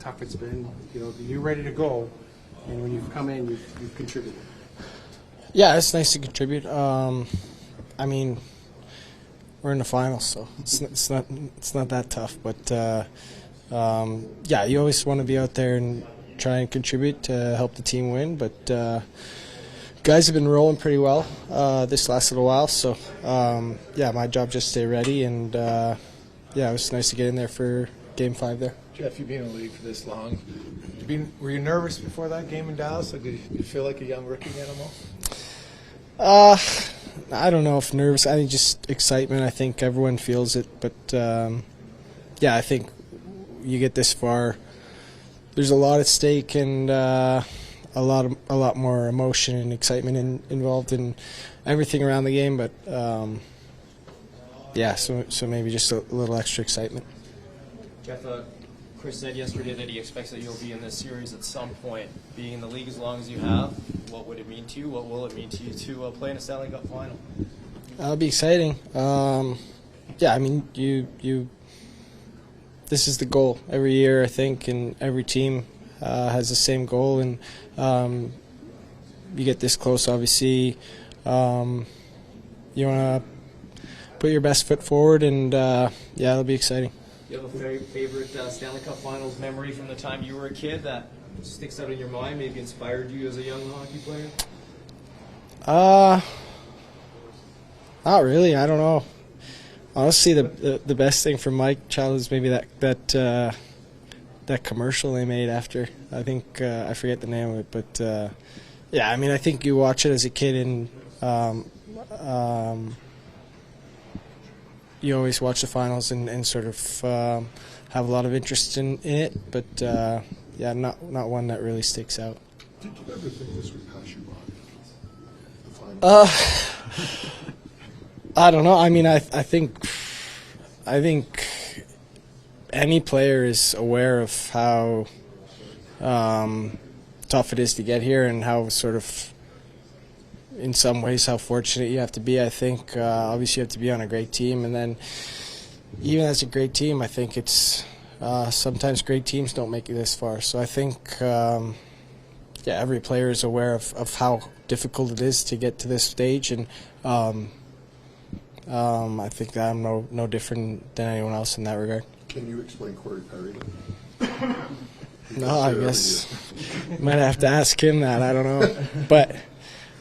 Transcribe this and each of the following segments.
tough it's been. You know, you're ready to go, and when you've come in, you've contributed. Yeah, it's nice to contribute. I mean, we're in the finals, so it's not that tough. But yeah, you always want to be out there and try and contribute to help the team win. But guys have been rolling pretty well this last little while, so yeah, my job just stay ready, and yeah, it was nice to get in there for Game 5 there. Jeff, you've been in the league for this long. Were you nervous before that game in Dallas? Like, did you feel like a young rookie again almost? I don't know if nervous. I think just excitement. I think everyone feels it, but yeah, I think you get this far. There's a lot at stake, and a lot more emotion and excitement involved in everything around the game. But yeah, so maybe just a little extra excitement. Jeff, Chris said yesterday that he expects that you'll be in this series at some point. Being in the league as long as you have, what would it mean to you? What will it mean to you to play in a Stanley Cup final? That'll be exciting. Yeah, I mean, this is the goal every year, I think, and every team has the same goal. And you get this close, obviously, you want to put your best foot forward, and yeah, it'll be exciting. Do you have a very favorite Stanley Cup Finals memory from the time you were a kid that sticks out in your mind, maybe inspired you as a young hockey player? Not really. I don't know. Honestly, the best thing from my childhood is maybe that commercial they made after. I think I forget the name of it, but yeah, I mean, I think you watch it as a kid and you always watch the finals and sort of have a lot of interest in it, but yeah, not one that really sticks out. Did you ever think this would pass you by, the finals? I don't know. I mean, I think any player is aware of how tough it is to get here and how sort of, in some ways, how fortunate you have to be. I think obviously you have to be on a great team, and then even as a great team, I think it's sometimes great teams don't make it this far. So I think yeah, every player is aware of how difficult it is to get to this stage, and I think that I'm no different than anyone else in that regard. Can you explain Corey Perry? No, I guess might have to ask him that. I don't know, but.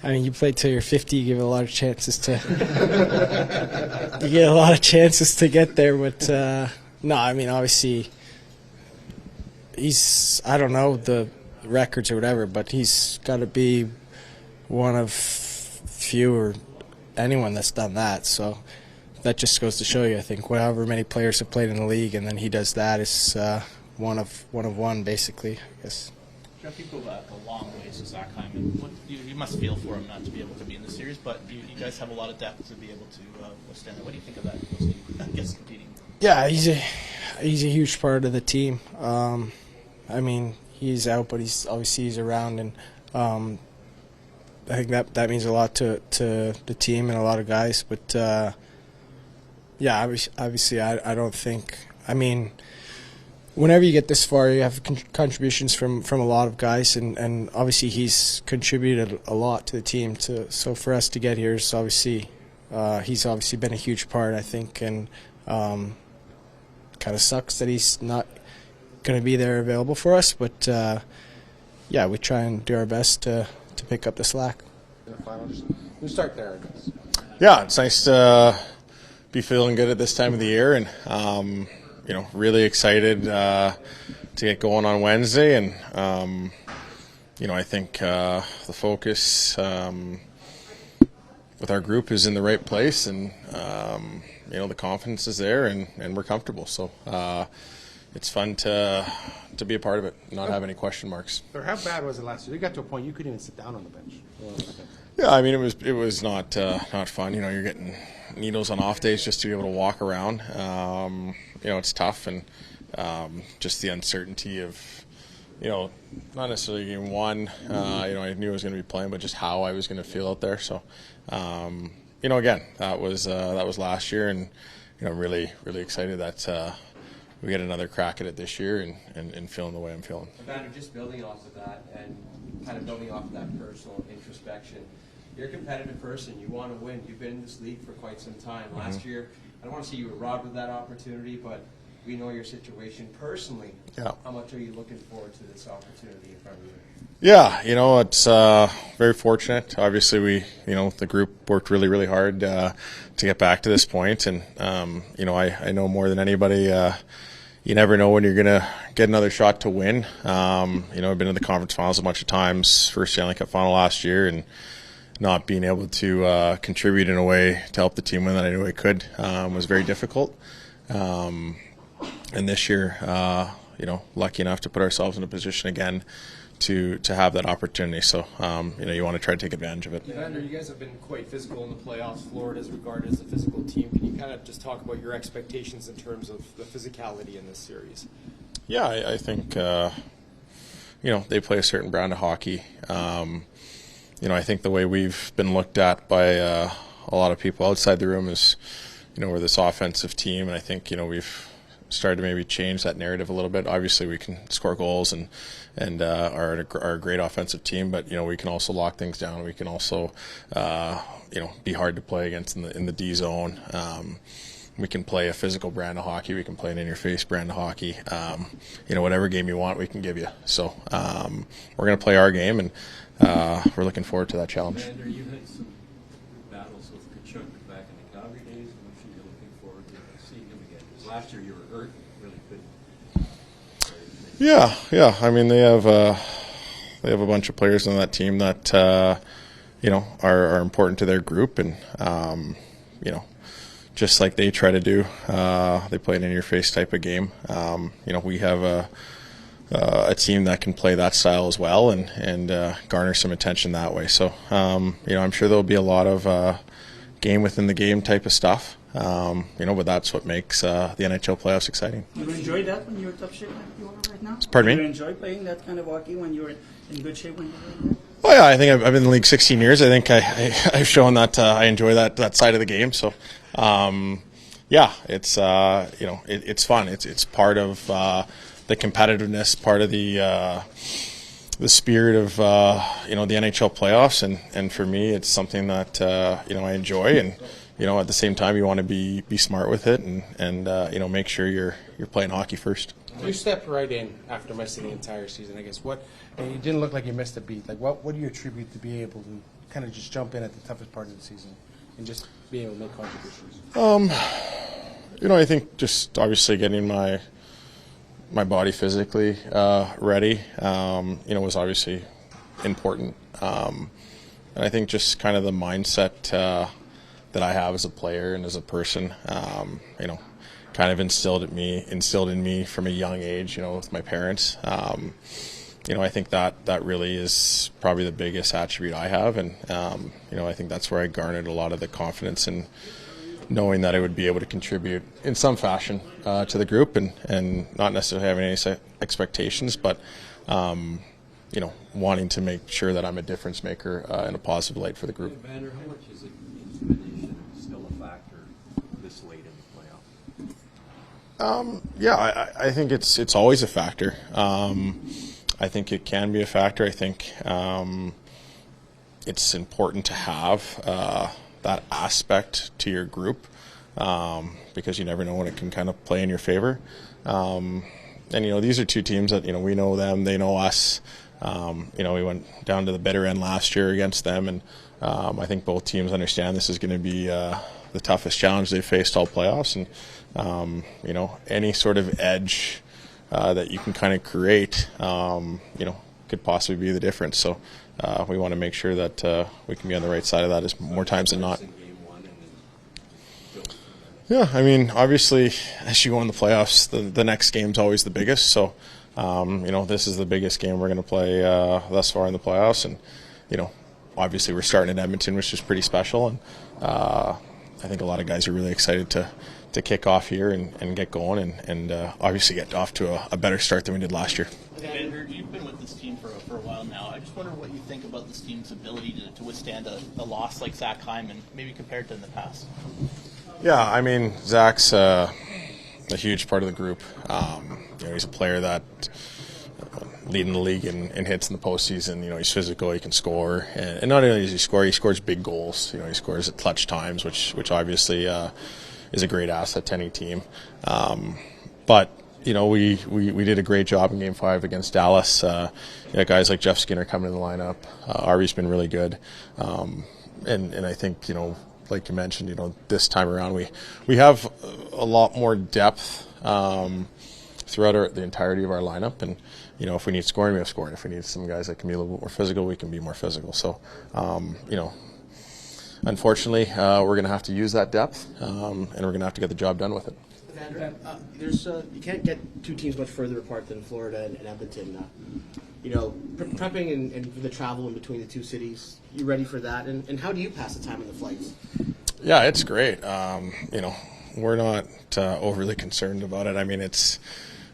I mean, you play till you're 50. You give a lot of chances to. You get a lot of chances to get there, but no. I mean, obviously, he's. I don't know the records or whatever, but he's got to be one of few or anyone that's done that. So that just goes to show you. I think however many players have played in the league, and then he does that is one of one, basically. I guess. Jeff, you go back a long ways to Zach Hyman. You must feel for him not to be able to be in the series, but you guys have a lot of depth to be able to withstand it. What do you think of that, those two, I guess, competing? Yeah, he's a huge part of the team. I mean, he's out, but he's around, and I think that means a lot to the team and a lot of guys. But yeah, obviously, I don't think. I mean. Whenever you get this far, you have contributions from a lot of guys, and obviously he's contributed a lot to the team. So for us to get here is obviously he's obviously been a huge part, I think, and kind of sucks that he's not going to be there available for us. But yeah, we try and do our best to pick up the slack. In the finals, we'll start there, I guess. Yeah, it's nice to be feeling good at this time of the year, and you know, really excited to get going on Wednesday, and you know, I think the focus with our group is in the right place, and you know, the confidence is there, and we're comfortable. So it's fun to be a part of it, not have any question marks. Or how bad was it last year? You got to a point you couldn't even sit down on the bench. Yeah, I mean, it was not fun. You know, you're getting needles on off days just to be able to walk around. You know, it's tough, and just the uncertainty of, you know, not necessarily game one. You know, I knew I was going to be playing, but just how I was going to feel out there. So, you know, again, that was last year, and you know, really excited that we get another crack at it this year and feeling the way I'm feeling. Evander, just building off of that and kind of building off of that personal introspection, you're a competitive person. You want to win. You've been in this league for quite some time. Last year, I don't want to say you were robbed of that opportunity, but we know your situation personally. Yeah. How much are you looking forward to this opportunity in front of you? Yeah, it's very fortunate. Obviously, the group worked really, really hard to get back to this point, and I know more than anybody. You never know when you're gonna get another shot to win. I've been in the conference finals a bunch of times. First Stanley Cup final last year, and not being able to contribute in a way to help the team win that I knew I could was very difficult. And this year, lucky enough to put ourselves in a position again to have that opportunity. So, you want to try to take advantage of it. Evander, you guys have been quite physical in the playoffs. Florida is regarded as a physical team. Can you kind of just talk about your expectations in terms of the physicality in this series? Yeah, I think, they play a certain brand of hockey. I think the way we've been looked at by a lot of people outside the room is, we're this offensive team, and I think, we've started to maybe change that narrative a little bit. Obviously, we can score goals and are a great offensive team, but we can also lock things down. We can also be hard to play against in the D zone. We can play a physical brand of hockey. We can play an in-your-face brand of hockey. Whatever game you want, we can give you. So we're going to play our game, and we're looking forward to that challenge. Evander, you had some battles with Kachuk back in the Calgary days. I'm sure you're looking forward to seeing him again. Because last year you were hurt, really couldn't. Yeah. I mean, they have a bunch of players on that team that are important to their group, and just like they try to do, they play an in-your-face type of game. We have a team that can play that style as well and garner some attention that way. So, I'm sure there'll be a lot of game within the game type of stuff. But that's what makes the NHL playoffs exciting. Do you enjoy that when you're top shape like you are right now? Pardon me? Do you enjoy playing that kind of hockey when you're in good shape when you're right Oh yeah, I think I've been in the league 16 years. I think I've shown that I enjoy that side of the game. So, it's it's fun. It's part of the competitiveness, part of the spirit of the NHL playoffs, and for me, it's something that I enjoy, and at the same time, you want to be smart with it, and make sure you're playing hockey first. You stepped right in after missing the entire season. I guess and you didn't look like you missed a beat. Like what do you attribute to be able to kind of just jump in at the toughest part of the season and just be able to make contributions? I think just obviously getting my body physically ready, was obviously important. And I think just kind of the mindset that I have as a player and as a person, kind of instilled in me from a young age, with my parents. I think that really is probably the biggest attribute I have, and I think that's where I garnered a lot of the confidence in knowing that I would be able to contribute in some fashion to the group, and not necessarily having any expectations, but wanting to make sure that I'm a difference maker in a positive light for the group. Evander, how much is intimidation still a factor this late in the playoffs? I think it's always a factor. I think it can be a factor. I think it's important to have that aspect to your group because you never know when it can kind of play in your favor. And these are two teams that we know them, they know us. We went down to the bitter end last year against them, and I think both teams understand this is going to be the toughest challenge they've faced all playoffs, and any sort of edge that you can kind of create, could possibly be the difference. So we want to make sure that we can be on the right side of that as more times than not. Yeah, I mean, obviously, as you go in the playoffs, the next game's always the biggest. So, this is the biggest game we're going to play thus far in the playoffs, and obviously we're starting in Edmonton, which is pretty special, and I think a lot of guys are really excited to kick off here and get going and obviously get off to a better start than we did last year. Evander, you've been with this team for a while now. I just wonder what you think about this team's ability to withstand a loss like Zach Hyman, maybe compared to in the past. Yeah, I mean, Zach's a huge part of the group. He's a player that leading the league in hits in the postseason. He's physical, he can score, and not only does he score, he scores big goals. He scores at clutch times, which obviously is a great asset to any team. But we did a great job in Game 5 against Dallas. Guys like Jeff Skinner coming in the lineup. Arvy's been really good, and I think like you mentioned, this time around we have a lot more depth throughout the entirety of our lineup, and if we need scoring, we have scoring. If we need some guys that can be a little bit more physical, we can be more physical. So unfortunately, we're going to have to use that depth, and we're going to have to get the job done with it. Evander, you can't get two teams much further apart than Florida and Edmonton. Prepping and for the travel in between the two cities, you ready for that? And how do you pass the time on the flights? Yeah, it's great. We're not overly concerned about it. I mean,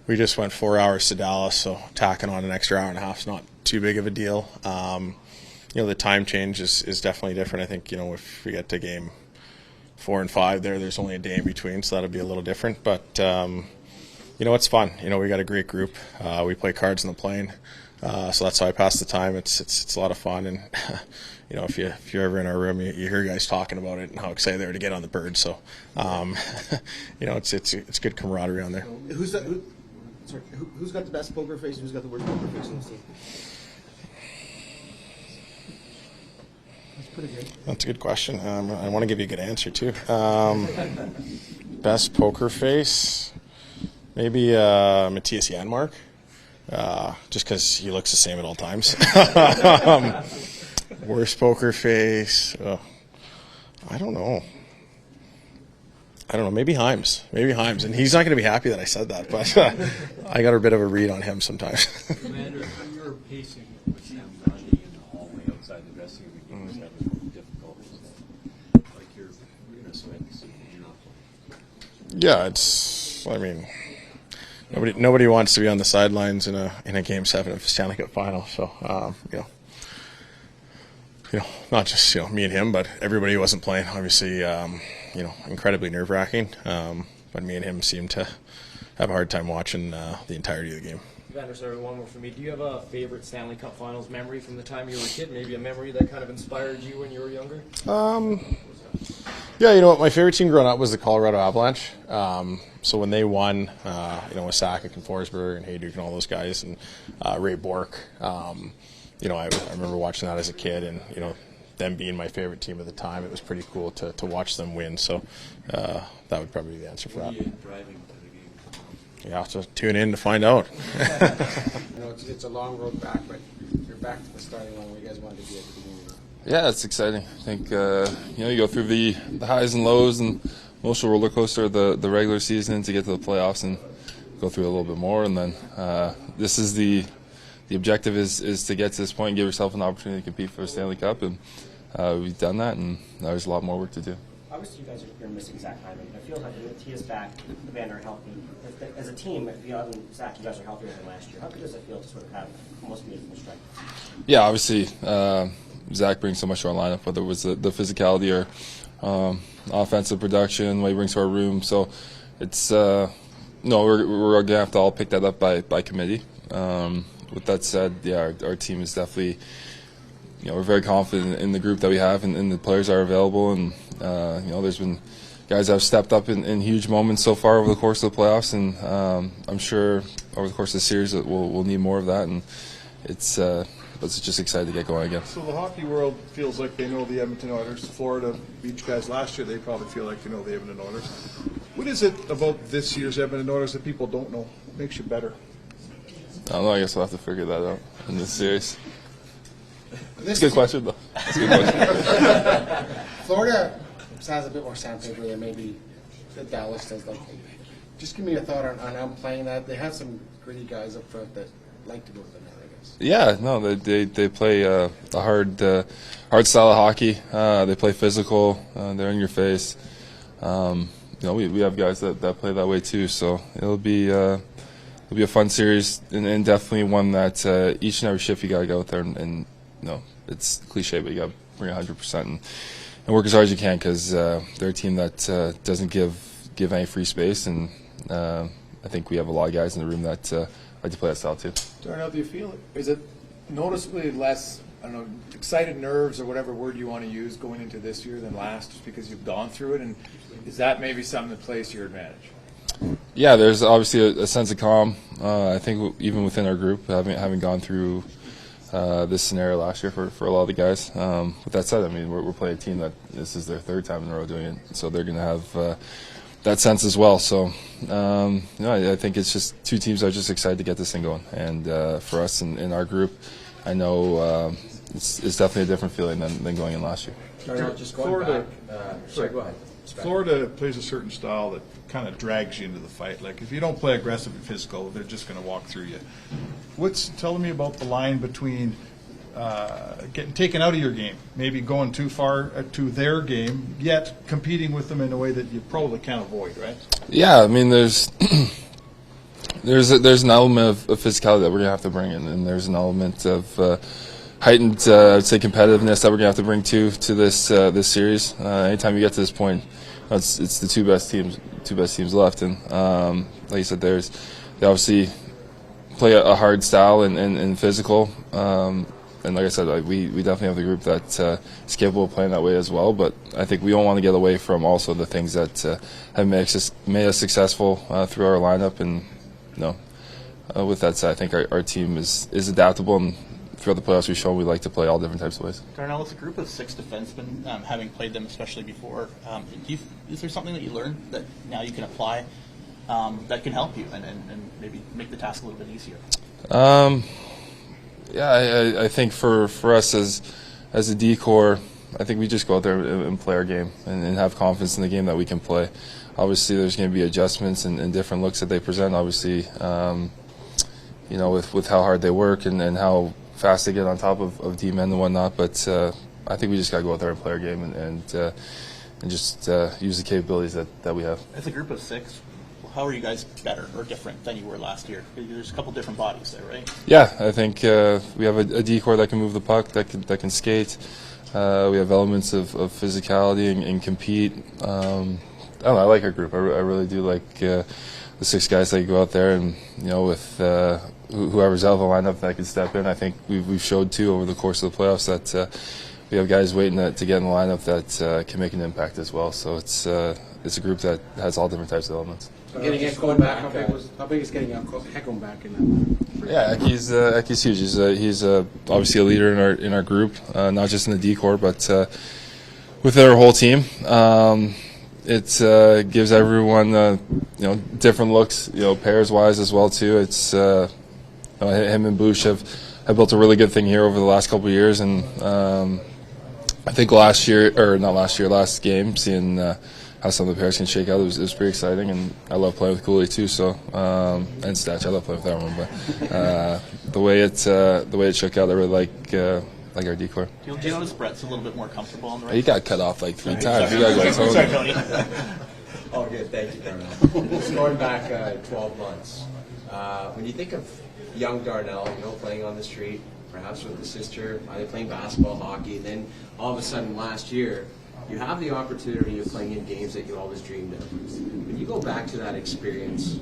we just went 4 hours to Dallas, so tacking on an extra hour and a half is not too big of a deal. The time change is definitely different. I think if we get to Game 4 and 5 there's only a day in between, so that'll be a little different. But it's fun. We got a great group. We play cards on the plane, so that's how I pass the time. It's a lot of fun, and if you're ever in our room, you hear guys talking about it and how excited they are to get on the bird. So it's good camaraderie on there. Who's got the best poker face? Who's got the worst poker face on this team? That's pretty good. That's a good question. I want to give you a good answer too. Best poker face, maybe Mattias Ekholm, just because he looks the same at all times. Worst poker face, I don't know. Maybe Himes, and he's not going to be happy that I said that, but I got a bit of a read on him sometimes. Commander, you're pacing with Sam Gandhi in the hallway outside the dressing room. You must have it difficult. Like you're in a swing, so you're not playing. Yeah, nobody wants to be on the sidelines in a Game 7 of the Stanley Cup final. So not just me and him, but everybody who wasn't playing. Obviously, incredibly nerve-wracking. But me and him seemed to have a hard time watching the entirety of the game. Evander, sorry, one more for me. Do you have a favorite Stanley Cup Finals memory from the time you were a kid? Maybe a memory that kind of inspired you when you were younger? Yeah, my favorite team growing up was the Colorado Avalanche. So when they won, with Sakic and Forsberg and Hayduk and all those guys, and Ray Bourque, I remember watching that as a kid, and them being my favorite team at the time, it was pretty cool to watch them win. So that would probably be the answer for that. driving to the game. You have to tune in to find out. It's a long road back, but you're back to the starting line where you guys wanted to be at the beginning. Yeah, it's exciting. I think you go through the highs and lows and emotional roller coaster of the regular season to get to the playoffs and go through a little bit more. And then this is the objective is to get to this point and give yourself an opportunity to compete for a Stanley Cup, and we've done that, and there's a lot more work to do. Obviously, you guys are missing Zach Hyman. It feels like with Mattias back, Evander healthy. As a team, if you and Zach, you guys are healthier than last year. How good does it feel to sort of have almost meaningful strength? Yeah, obviously, Zach brings so much to our lineup, whether it was the physicality or offensive production, what he brings to our room. So it's we're going to have to all pick that up by committee. With that said, yeah, our team is definitely, we're very confident in the group that we have, and the players are available, and there's been guys that have stepped up in huge moments so far over the course of the playoffs, and I'm sure over the course of the series that we'll need more of that, and it's just excited to get going again. So the hockey world feels like they know the Edmonton Oilers. The Florida Beach guys last year, they probably feel like they know the Edmonton Oilers. What is it about this year's Edmonton Oilers that people don't know? What makes you better? I don't know. I guess we'll have to figure that out in this series. That's a good question, though. That's a good question. Florida has a bit more sandpaper than maybe Dallas does. Just give me a thought on them playing that. They have some gritty guys up front that like to go to the net, I guess. Yeah, no, they play a hard style of hockey. They play physical. They're in your face. We have guys that play that way too. So it'll be a fun series, and definitely one that each and every shift you got to go out there and it's cliche, but you got to bring 100% and work as hard as you can, because they're a team that doesn't give any free space, and I think we have a lot of guys in the room that like to play that style too. Darnell, do you feel it? Is it noticeably less, I don't know, excited nerves or whatever word you want to use going into this year than last, just because you've gone through it? And is that maybe something that plays to your advantage? Yeah, there's obviously a sense of calm. I think even within our group, having gone through this scenario last year for a lot of the guys. With that said, I mean, we're playing a team that this is their third time in a row doing it, so they're going to have that sense as well. So, I think it's just two teams that are just excited to get this thing going. And for us in our group, I know it's definitely a different feeling than going in last year. Just going back. Sorry, go ahead. Florida plays a certain style that kind of drags you into the fight. Like, if you don't play aggressive and physical, they're just going to walk through you. What's telling me about the line between getting taken out of your game, maybe going too far to their game, yet competing with them in a way that you probably can't avoid, right? Yeah, I mean, there's an element of physicality that we're gonna have to bring in, and there's an element of heightened, I'd say, competitiveness that we're gonna have to bring to this series. Anytime you get to this point, it's the two best teams left, and like you said, they obviously play a hard style and physical. And like I said, we definitely have the group that's capable of playing that way as well. But I think we don't want to get away from also the things that have made us successful through our lineup. And with that said, I think our team is adaptable, and throughout the playoffs we've shown we like to play all different types of ways. Darnell, it's a group of 6 defensemen, having played them especially before. Is there something that you learned that now you can apply that can help you and maybe make the task a little bit easier? Yeah, I think for us as a D-corps, I think we just go out there and play our game and have confidence in the game that we can play. Obviously, there's going to be adjustments and different looks that they present. Obviously, with how hard they work and how fast they get on top of D-men and whatnot. But I think we just got to go out there and play our game and just use the capabilities that we have. As a group of 6, how are you guys better or different than you were last year? There's a couple different bodies there, right? Yeah, I think we have a D-corps that can move the puck, that can skate. We have elements of physicality and compete. I don't know, I like our group. I really do like the 6 guys that go out there, and with whoever's out of the lineup that can step in. I think we've showed too over the course of the playoffs that we have guys waiting to get in the lineup that can make an impact as well. So it's a group that has all different types of elements. Getting Ekholm back, how big is getting Ekholm back in that? Yeah, Eki's huge. He's obviously a leader in our group, not just in the D-corps, but within our whole team. It gives everyone different looks, pairs wise as well too. It's him and Bush have built a really good thing here over the last couple of years, and I think last game, seeing how some of the pairs can shake out, it was pretty exciting, and I love playing with Cooley too. So and Statch, I love playing with everyone, but the way it shook out, I really like our D-corps. Do you notice Brett's a little bit more comfortable on the right? He got cut off like 3 times. You gotta go Sorry, Tony. Oh, good. Thank you, Darnell. Just going back 12 months, when you think of young Darnell, playing on the street, perhaps with his sister, either playing basketball, hockey, and then all of a sudden last year, you have the opportunity of playing in games that you always dreamed of. When you go back to that experience,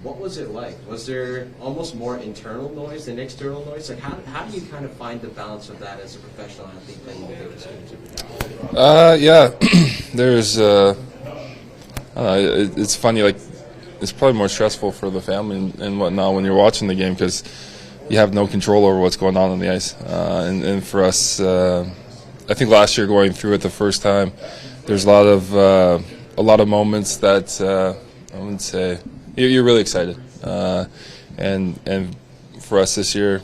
what was it like? Was there almost more internal noise than external noise? Like, how do you kind of find the balance of that as a professional athlete playing in Davis games? Yeah, there's. I don't know. It's funny. Like, it's probably more stressful for the family and whatnot when you're watching the game because you have no control over what's going on the ice. And for us, I think last year going through it the first time, there's a lot of moments that I wouldn't say you're really excited, and for us this year,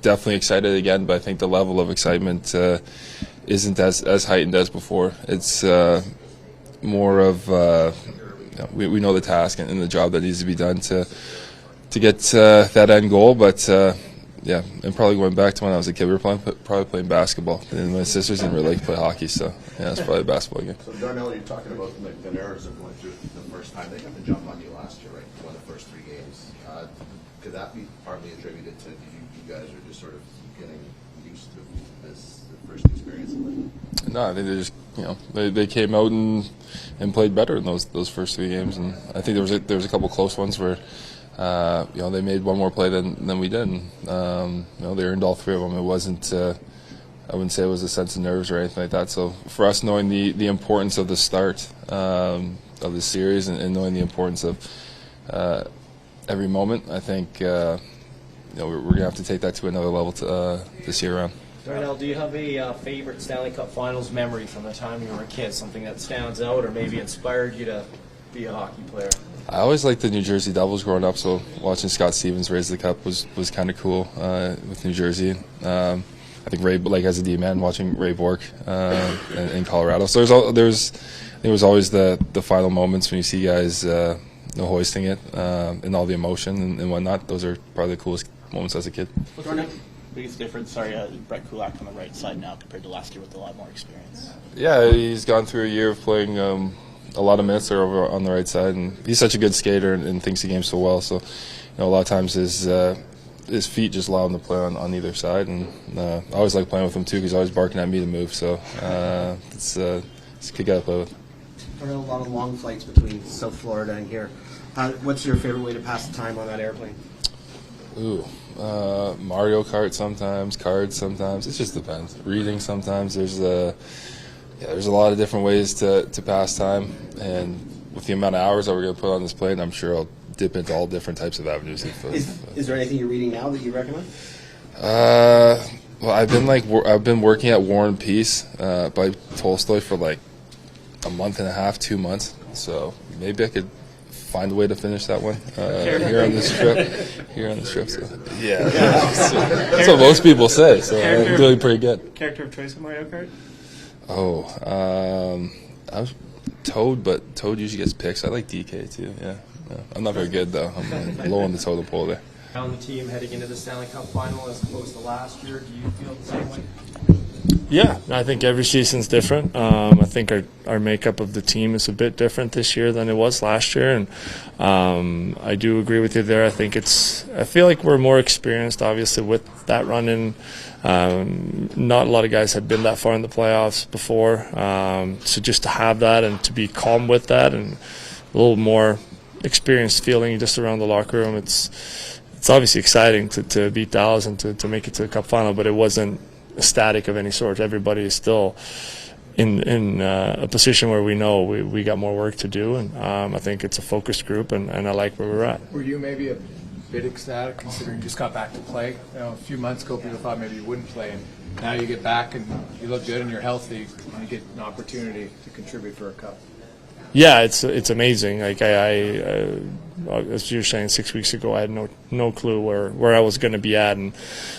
definitely excited again. But I think the level of excitement isn't as heightened as before. It's more of we know the task and the job that needs to be done to get that end goal, but. Yeah, and probably going back to when I was a kid, we were probably playing basketball, and my sisters didn't really like to play hockey, so yeah, it's probably a basketball game. So Darnell, you're talking about the nerves of going through it the first time. They got the jump on you last year, right? You won the first 3 games. Could that be partly attributed to you guys are just sort of getting used to this first experience of it? No, I think they just they came out and played better in those first 3 games, and I think there was a couple close ones where they made one more play than we did. And, they earned all 3 of them. It wasn't. I wouldn't say it was a sense of nerves or anything like that. So for us, knowing the importance of the start of the series and knowing the importance of every moment, I think we're going to have to take that to another level this year around. Darnell, do you have a favorite Stanley Cup Finals memory from the time you were a kid? Something that stands out or maybe inspired you to be a hockey player? I always liked the New Jersey Devils growing up, so watching Scott Stevens raise the cup was kind of cool with New Jersey. I think Ray, as a D-man, watching Ray Bork in Colorado. So there was always the final moments when you see guys hoisting it and all the emotion and whatnot. Those are probably the coolest moments as a kid. What's the biggest difference? Brett Kulak on the right side now compared to last year with a lot more experience. Yeah, he's gone through a year of playing a lot of minutes there over on the right side, and he's such a good skater and thinks the game so well. So, a lot of times his feet just allow him to play on either side, and I always like playing with him too because he's always barking at me to move. So it's a good guy to play with. There are a lot of long flights between South Florida and here. What's your favorite way to pass the time on that airplane? Ooh, Mario Kart sometimes, cards sometimes. It just depends. Reading sometimes. There's a lot of different ways to pass time, and with the amount of hours that we're going to put on this plane, I'm sure I'll dip into all different types of avenues. Is there anything you're reading now that you recommend? Well, I've been working at War and Peace by Tolstoy for like a month and a half, 2 months. So maybe I could find a way to finish that one here on this trip. So, yeah, that's what most people say. So I'm doing pretty good. Character of choice in Mario Kart? I was Toad, but Toad usually gets picks. I like DK too. Yeah. I'm not very good though. I'm low on the totem pole there. On the team heading into the Stanley Cup final as opposed to last year, do you feel the same way? Yeah, I think every season's different. I think our makeup of the team is a bit different this year than it was last year, and I do agree with you there. I feel like we're more experienced, obviously, with that run in. Not a lot of guys had been that far in the playoffs before, so just to have that and to be calm with that and a little more experienced feeling just around the locker room, it's obviously exciting to beat Dallas and to make it to the Cup final, but it wasn't static of any sort. Everybody is still in a position where we know we got more work to do, and I think it's a focused group, and I like where we're at. Were you maybe a bit ecstatic considering you just got back to play? A few months ago people thought maybe you wouldn't play, and now you get back and you look good and you're healthy and you get an opportunity to contribute for a cup. Yeah, it's amazing. Like as you were saying, 6 weeks ago, I had no clue where I was going to be at, and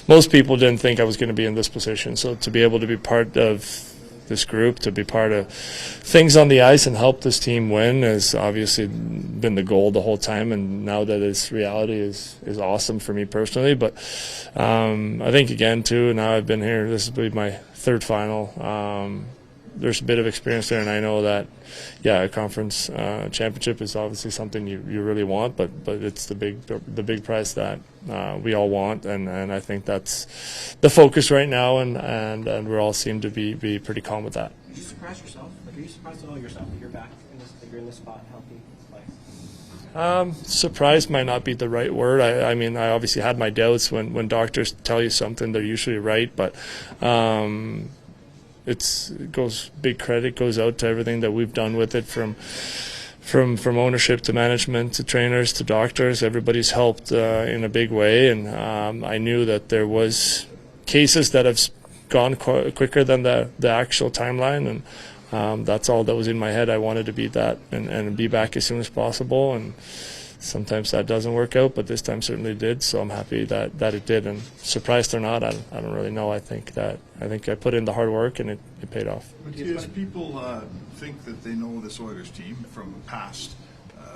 most people didn't think I was going to be in this position. So to be able to be part of this group, to be part of things on the ice and help this team win has obviously been the goal the whole time, and now that it's reality is awesome for me personally. But I think again too, now I've been here, this will be my third final. There's a bit of experience there, and I know that, a conference championship is obviously something you really want, but it's the big prize that we all want, and I think that's the focus right now, and we all seem to be pretty calm with that. Did you surprise yourself? Are you surprised at all yourself that you're back that you're in this spot, healthy? Surprised might not be the right word. I mean, I obviously had my doubts when doctors tell you something, they're usually right, but. Big credit goes out to everything that we've done with it, from ownership to management to trainers to doctors. Everybody's helped in a big way, and I knew that there was cases that have gone quicker than the actual timeline, and that's all that was in my head. I wanted to beat that and be back as soon as possible, and sometimes that doesn't work out, but this time certainly did, so I'm happy that it did. And surprised or not, I don't really know. I think I put in the hard work, and it paid off. Mattias, people think that they know this Oilers team from the past.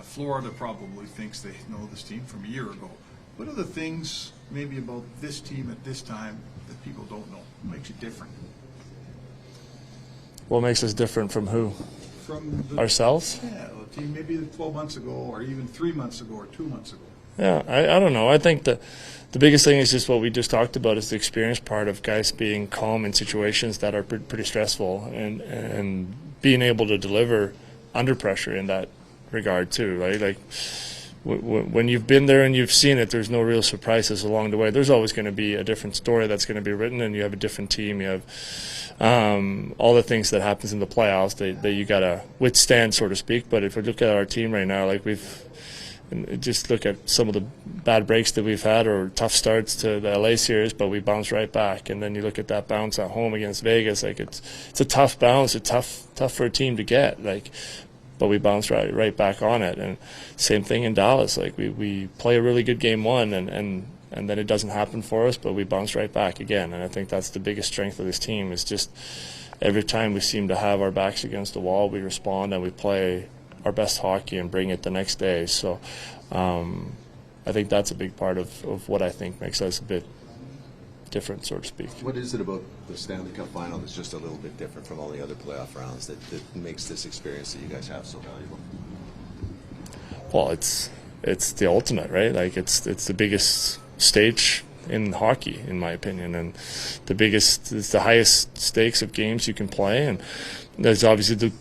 Florida probably thinks they know this team from a year ago. What are the things maybe about this team at this time that people don't know? What makes it different? What makes us different from who? From ourselves? Yeah, the team maybe 12 months ago, or even 3 months ago, or 2 months ago. Yeah, I don't know. I think the biggest thing is just what we just talked about is the experience part of guys being calm in situations that are pretty stressful and being able to deliver under pressure in that regard too, right? Like when you've been there and you've seen it, there's no real surprises along the way. There's always going to be a different story that's going to be written, and you have a different team. You have all the things that happens in the playoffs that you got to withstand, so to speak. But if we look at our team right now, like just look at some of the bad breaks that we've had or tough starts to the LA series, but we bounce right back. And then you look at that bounce at home against Vegas, like it's a tough bounce, it's tough for a team to get, like, but we bounce right back on it. And same thing in Dallas, like we play a really good game one and then it doesn't happen for us, but we bounce right back again. And I think that's the biggest strength of this team is just every time we seem to have our backs against the wall, we respond and we play our best hockey and bring it the next day. So I think that's a big part of what I think makes us a bit different, so to speak. What is it about the Stanley Cup final that's just a little bit different from all the other playoff rounds that makes this experience that you guys have so valuable? Well, it's the ultimate, right? Like it's the biggest stage in hockey, in my opinion, and it's the highest stakes of games you can play, and there's obviously the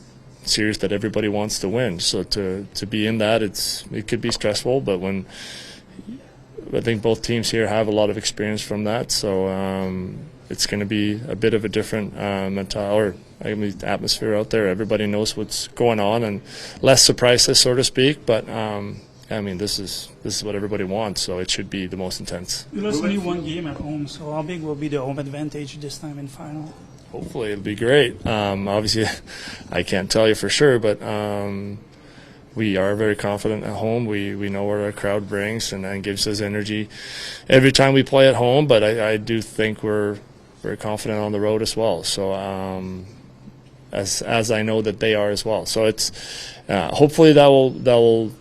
series that everybody wants to win. So to be in that, it could be stressful, but when I think both teams here have a lot of experience from that, so it's going to be a bit of a different atmosphere out there. Everybody knows what's going on, and less surprises, so to speak. But I mean, this is what everybody wants, so it should be the most intense. You lost only one game at home, so how big will be the home advantage this time in final? Hopefully it'll be great. Obviously, I can't tell you for sure, but we are very confident at home. We know what our crowd brings and gives us energy every time we play at home, but I do think we're very confident on the road as well. So as I know that they are as well. So it's hopefully that will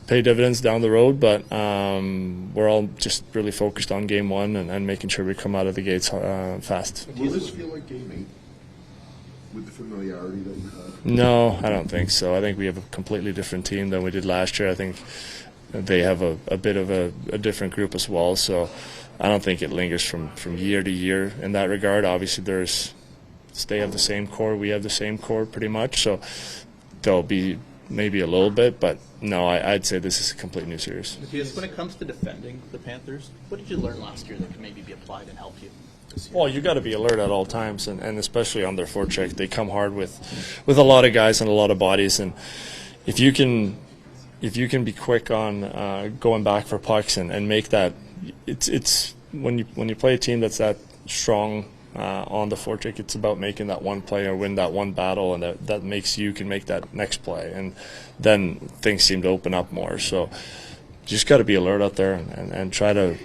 pay dividends down the road, but we're all just really focused on game one and making sure we come out of the gates fast. Will this feel like game 8 with the familiarity that you have? No, I don't think so. I think we have a completely different team than we did last year. I think they have a bit of a different group as well, so I don't think it lingers from year to year in that regard. Obviously, they have the same core, we have the same core pretty much, so there'll be maybe a little bit, but no, I'd say this is a complete new series. Mattias, when it comes to defending the Panthers, what did you learn last year that can maybe be applied and help you this year? Well, you got to be alert at all times, and especially on their forecheck. They come hard with a lot of guys and a lot of bodies, and if you can be quick on going back for pucks and make that, it's when you play a team that's that strong on the forecheck, it's about making that one play or win that one battle, and that makes you can make that next play, and then things seem to open up more. So you just got to be alert out there and try to,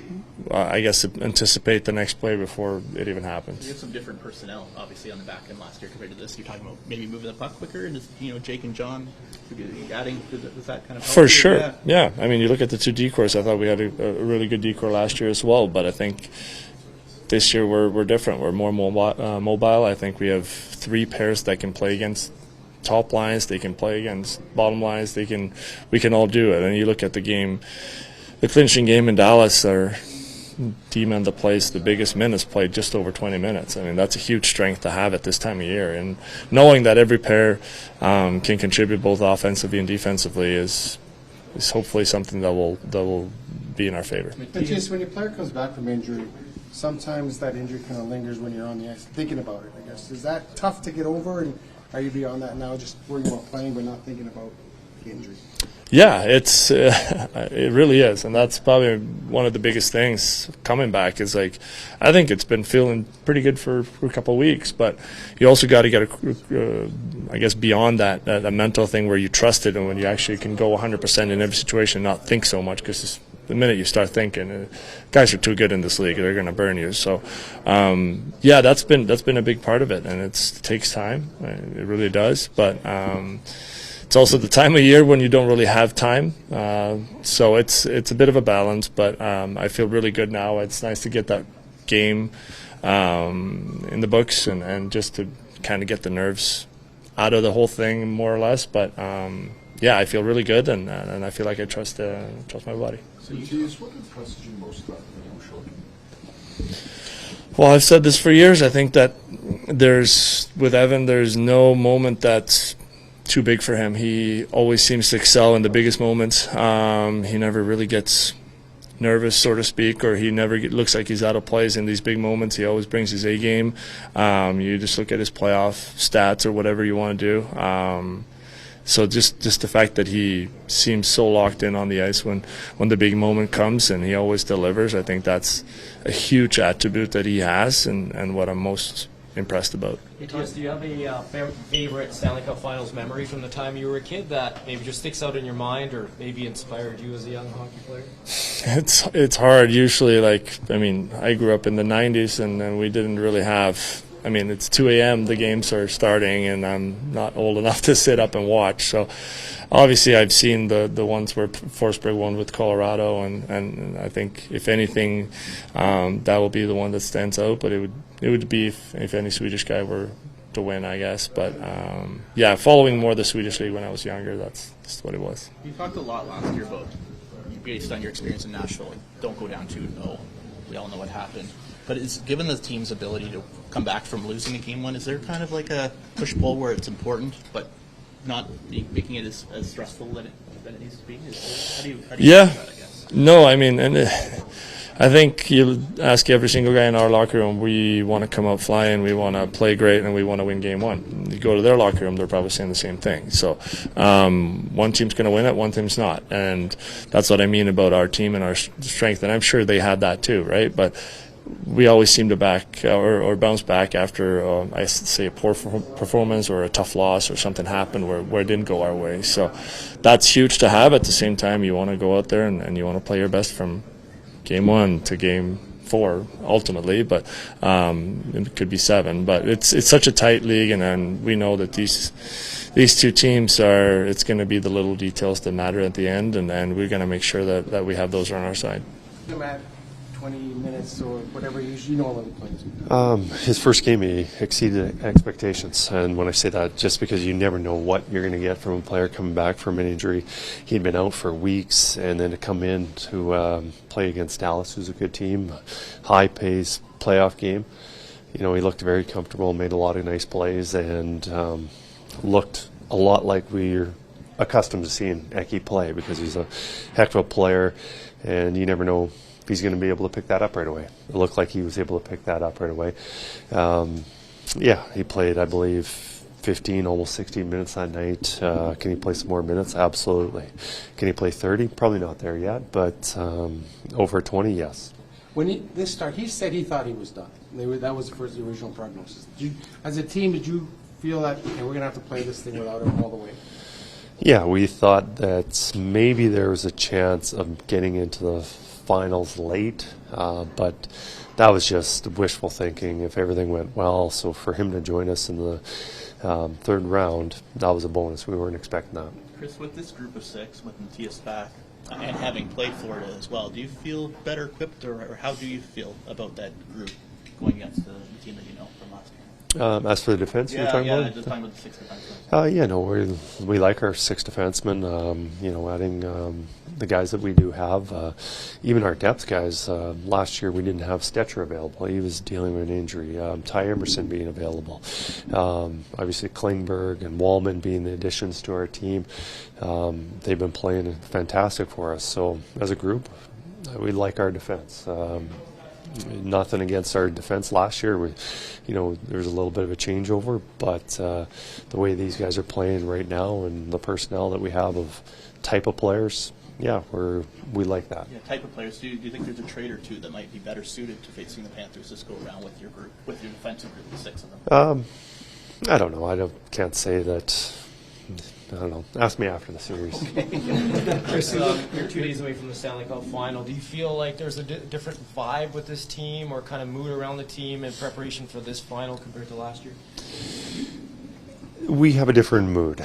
I guess, anticipate the next play before it even happens. You have some different personnel, obviously, on the back end last year compared to this. You're talking about maybe moving the puck quicker, and Jake and John adding, does that kind of help? For sure, yeah. I mean, you look at the two decors. I thought we had a really good decor last year as well, but I think this year we're different. We're more mobile. I think we have 3 pairs that can play against top lines. They can play against bottom lines. We can all do it. And you look at the game, the clinching game in Dallas, our team in the place, the biggest minutes played just over 20 minutes. I mean, that's a huge strength to have at this time of year. And knowing that every pair can contribute both offensively and defensively is hopefully something that will be in our favor. Mattias, when your player comes back from injury, sometimes that injury kind of lingers when you're on the ice thinking about it, I guess. Is that tough to get over, and are you beyond that now, just worrying about playing but not thinking about the injury? Yeah, it really is, and that's probably one of the biggest things coming back is, like, I think it's been feeling pretty good for a couple of weeks, but you also got to get, I guess, beyond that mental thing where you trust it and when you actually can go 100% in every situation and not think so much, because the minute you start thinking, guys are too good in this league, they're going to burn you. So, yeah, that's been a big part of it, and it takes time. It really does. But it's also the time of year when you don't really have time. So it's a bit of a balance. But I feel really good now. It's nice to get that game in the books and just to kind of get the nerves out of the whole thing, more or less. But yeah, I feel really good, and I feel like I trust my body. So, Mattias, what impressed you most about the show? Well, I've said this for years. I think that with Evan, there's no moment that's too big for him. He always seems to excel in the biggest moments. He never really gets nervous, so to speak, or he never looks like he's out of place in these big moments. He always brings his A game. You just look at his playoff stats or whatever you want to do. So just the fact that he seems so locked in on the ice when the big moment comes, and he always delivers, I think that's a huge attribute that he has, and what I'm most impressed about. Mattias, do you have a favorite Stanley Cup Finals memory from the time you were a kid that maybe just sticks out in your mind, or maybe inspired you as a young hockey player? It's hard. Usually, I grew up in the 90s, and we didn't really have. It's 2 a.m. the games are starting, and I'm not old enough to sit up and watch. So, obviously, I've seen the ones where Forsberg won with Colorado, and I think if anything, that will be the one that stands out. But it would be if any Swedish guy were to win, I guess. But following more the Swedish league when I was younger, that's just what it was. You talked a lot last year about, based on your experience in Nashville, don't go down 2-0. We all know what happened. But given the team's ability to come back from losing a game one, is there kind of like a push-pull where it's important, but not making it as stressful than it needs to be? How do you yeah. do that, I guess? No, I think you ask every single guy in our locker room, we want to come out flying, we want to play great, and we want to win game one. You go to their locker room, they're probably saying the same thing. So one team's going to win it, one team's not. And that's what I mean about our team and our strength. And I'm sure they had that too, right? But we always seem to bounce back after, I say, a poor performance or a tough loss or something happened where it didn't go our way. So that's huge to have. At the same time, you want to go out there and you want to play your best from game 1 to game 4 ultimately, but it could be 7. But it's such a tight league, and we know that these two teams it's going to be the little details that matter at the end, and we're going to make sure that we have those on our side. 20 minutes or whatever you normally plays? His first game, he exceeded expectations. And when I say that, just because you never know what you're going to get from a player coming back from an injury. He'd been out for weeks, and then to come in to play against Dallas, who's a good team, high-paced playoff game. He looked very comfortable, made a lot of nice plays, and looked a lot like we're accustomed to seeing Eki play, because he's a heck of a player, and you never know if he's going to be able to pick that up right away. It looked like he was able to pick that up right away. He played, I believe, 15, almost 16 minutes that night. Can he play some more minutes? Absolutely. Can he play 30? Probably not there yet, but over 20, yes. When he said he thought he was done. That was for his original prognosis. As a team, did you feel that we're going to have to play this thing without him all the way? Yeah, we thought that maybe there was a chance of getting into the finals late, but that was just wishful thinking if everything went well. So for him to join us in the third round, that was a bonus. We weren't expecting that. Chris, with this group of 6, with Mattias back, and having played Florida as well, do you feel better equipped, or how do you feel about that group going against the team that you know from last year? As for the defense, you're talking about? Just talking about the 6 defensemen. We like our 6 defensemen. Adding the guys that we do have, even our depth guys. Last year we didn't have Stetcher available; he was dealing with an injury. Ty Emerson being available, obviously Klingberg and Wallman being the additions to our team. They've been playing fantastic for us. So as a group, we like our defense. Nothing against our defense last year. There's a little bit of a changeover, but the way these guys are playing right now and the personnel that we have of type of players, we like that. Yeah, type of players. Do you think there's a trade or two that might be better suited to facing the Panthers this go around with your group, with your defensive group, the 6 of them? I don't know. Can't say that. I don't know. Ask me after the series. Chris, you're 2 days away from the Stanley Cup Final. Do you feel like there's a different vibe with this team, or kind of mood around the team in preparation for this final compared to last year? We have a different mood.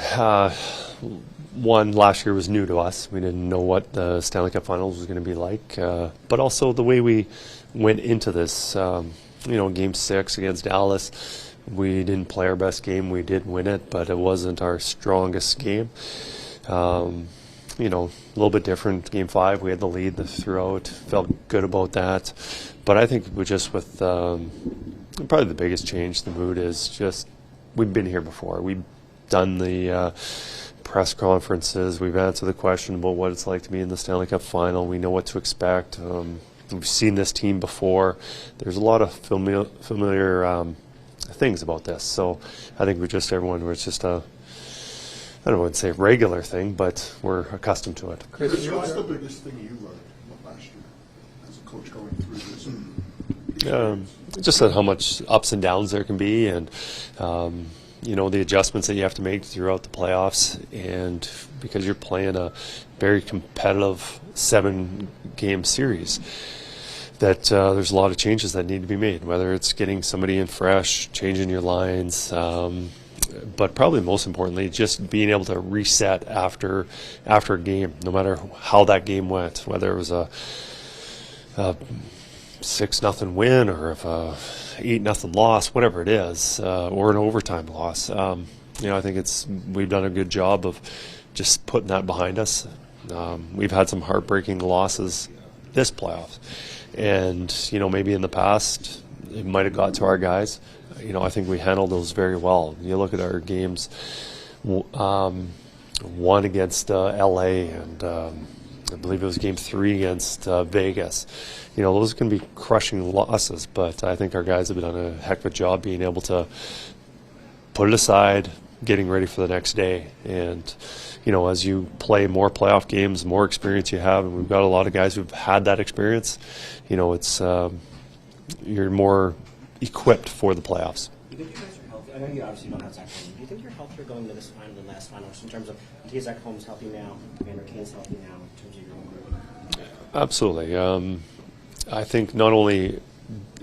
One, last year was new to us. We didn't know what the Stanley Cup Finals was going to be like. But also the way we went into this, Game 6 against Dallas, we didn't play our best game. We did win it, but it wasn't our strongest game. You know, a little bit different. Game 5, we had the lead throughout. Felt good about that. But I think we just with probably the biggest change, the mood is just we've been here before. We've done the press conferences. We've answered the question about what it's like to be in the Stanley Cup final. We know what to expect. We've seen this team before. There's a lot of familiar things about this. So I think we're just everyone. We're just I don't want to say regular thing, but we're accustomed to it. Chris, what's the biggest thing you learned last year as a coach going through this? Just how much ups and downs there can be, and you know, the adjustments that you have to make throughout the playoffs, and because you're playing a very competitive 7-game series, that there's a lot of changes that need to be made, whether it's getting somebody in fresh, changing your lines, but probably most importantly, just being able to reset after a game, no matter how that game went, whether it was a 6-0 win or if a 8-0 loss, whatever it is, or an overtime loss. You know, I think we've done a good job of just putting that behind us. We've had some heartbreaking losses this playoffs, and you know, maybe in the past it might have got to our guys. You know, I think we handled those very well. You look at our games, one against LA, and I believe it was game 3 against Vegas. You know, those can be crushing losses, but I think our guys have done a heck of a job being able to put it aside, getting ready for the next day. And, you know, as you play more playoff games, the more experience you have, and we've got a lot of guys who've had that experience, you know, it's you're more equipped for the playoffs. Do you think you guys are healthy? I know you obviously don't have Zach Holm. Do you think you're healthier going into this final than last final, just in terms of Mattias Ekholm's healthy now, Evander Kane's healthy now, in terms of your own group? Absolutely. I think not only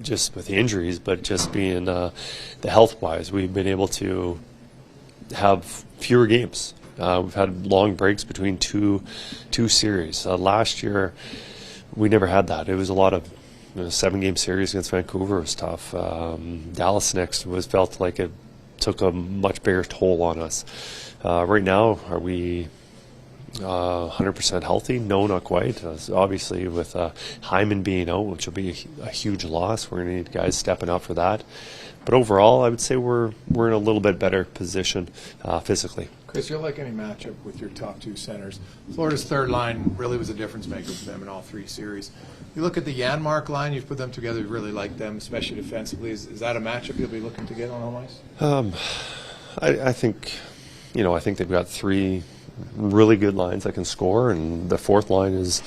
just with the injuries, but just being the health-wise, we've been able to have fewer games. We've had long breaks between two series. Last year, we never had that. It was a lot of 7-game series against Vancouver was tough. Dallas next felt like it took a much bigger toll on us. Right now, are we 100% healthy? No, not quite. Obviously, with Hyman being out, which will be a huge loss, we're going to need guys stepping up for that. But overall, I would say we're in a little bit better position physically. Chris, you're like any matchup with your top 2 centers. Florida's third line really was a difference maker for them in all 3 series. You look at the Janmark line, you've put them together, you really like them, especially defensively. Is that a matchup you'll be looking to get on home ice? I think, you know, I think they've got 3 really good lines that can score, and the 4th line is,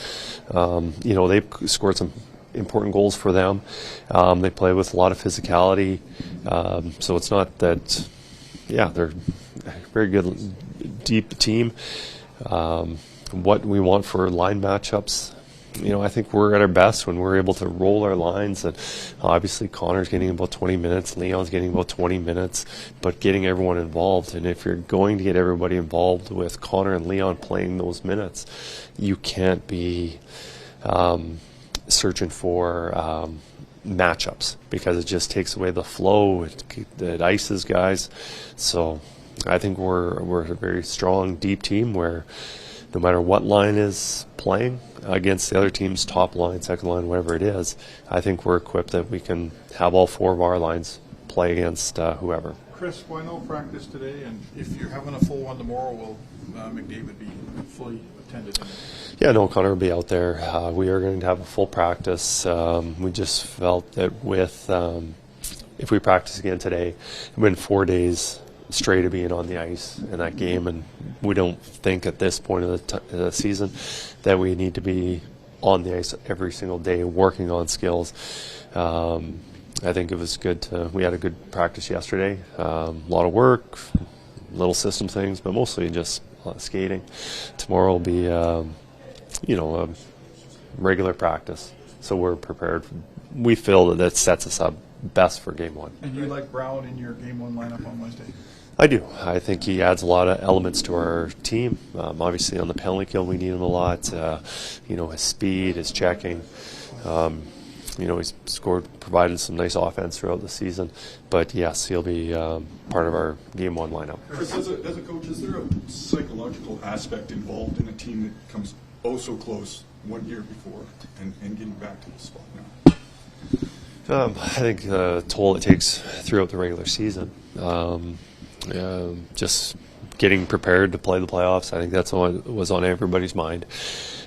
you know, they've scored some important goals for them. They play with a lot of physicality, so it's not that, yeah, they're a very good, deep team. What we want for line matchups, you know, I think we're at our best when we're able to roll our lines. And obviously, Connor's getting about 20 minutes, Leon's getting about 20 minutes, but getting everyone involved. And if you're going to get everybody involved with Connor and Leon playing those minutes, you can't be searching for matchups, because it just takes away the flow. It ices guys. So I think we're a very strong, deep team where no matter what line is playing against the other team's top line, second line, whatever it is, I think we're equipped that we can have all 4 of our lines play against whoever. Chris, why no practice today? And if you're having a full one tomorrow, will McDavid be fully attended? Yeah, no, Connor will be out there. We are going to have a full practice. We just felt that with if we practice again today, it's been 4 days straight of being on the ice in that game, and we don't think at this point of the season that we need to be on the ice every single day working on skills. I think it was good. We had a good practice yesterday. A lot of work, little system things, but mostly just skating. Tomorrow will be, you know, a regular practice, so we're prepared. We feel that sets us up best for Game 1. And you like Brown in your Game 1 lineup on Wednesday? I do. I think he adds a lot of elements to our team. Obviously, on the penalty kill, we need him a lot. You know, his speed, his checking. He's provided some nice offense throughout the season. But yes, he'll be part of our Game 1 lineup. Chris, as a coach, is there a psychological aspect involved in a team that comes so close 1 year before and getting back to the spot now? I think the toll it takes throughout the regular season. Just getting prepared to play the playoffs, I think that's what was on everybody's mind.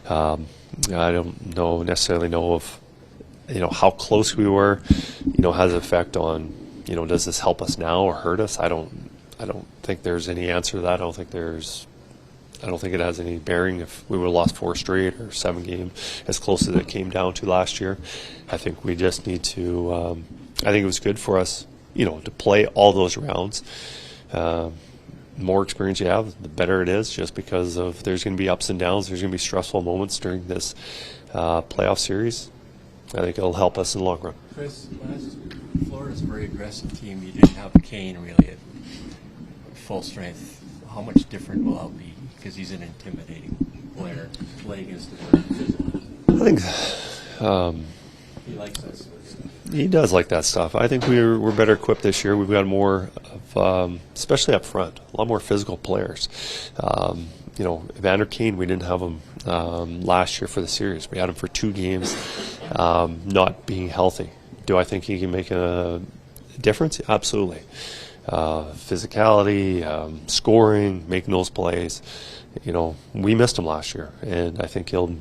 I don't necessarily know if how close we were, has an effect on, does this help us now or hurt us? I don't think there's any answer to that. I don't think it has any bearing if we would have lost 4 straight or 7 games as close as it came down to last year. I think we just need to. I think it was good for us, to play all those rounds. More experience you have, the better it is, just because of there's going to be ups and downs. There's going to be stressful moments during this playoff series. I think it'll help us in the long run. Chris, Florida's a very aggressive team. You didn't have Kane really at full strength. How much different will that be? Because he's an intimidating player to play against the physical. I think he likes that sort of stuff. He does like that stuff. I think we're better equipped this year. We've got more of, especially up front, a lot more physical players. Evander Kane, we didn't have him last year for the series. We had him for 2 games, not being healthy. Do I think he can make a difference? Absolutely. Physicality, scoring, making those plays. We missed him last year, and I think he'll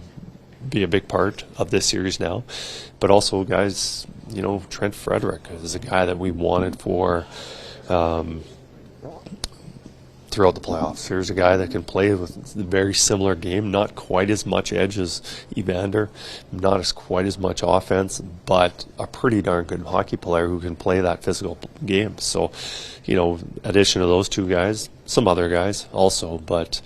be a big part of this series now. But also, guys, Trent Frederick is a guy that we wanted for throughout the playoffs. Here's a guy that can play with a very similar game, not quite as much edge as Evander, not as quite as much offense, but a pretty darn good hockey player who can play that physical game. So, addition of those 2 guys, some other guys also, but,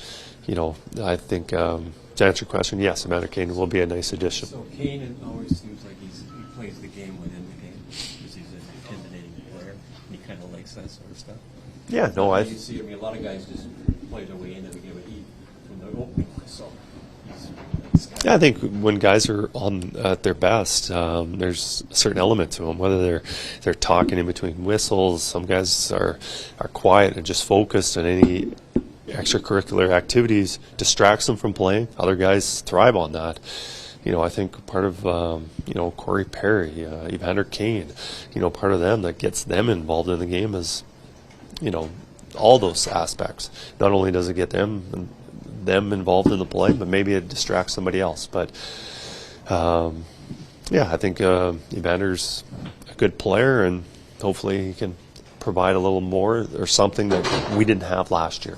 I think to answer your question, yes, Evander Kane will be a nice addition. So Kane always seems like he plays the game within the game because he's an intimidating player and he kind of likes that sort of stuff. Yeah, no, you see, a lot of guys just play their way into the game and eat from the opening. So yeah, I think when guys are at their best, there's a certain element to them. Whether they're talking in between whistles, some guys are quiet and just focused, and any extracurricular activities distracts them from playing. Other guys thrive on that. I think part of Corey Perry, Evander Kane, part of them that gets them involved in the game is all those aspects. Not only does it get them involved in the play, but maybe it distracts somebody else. But I think Evander's a good player, and hopefully he can provide a little more or something that we didn't have last year.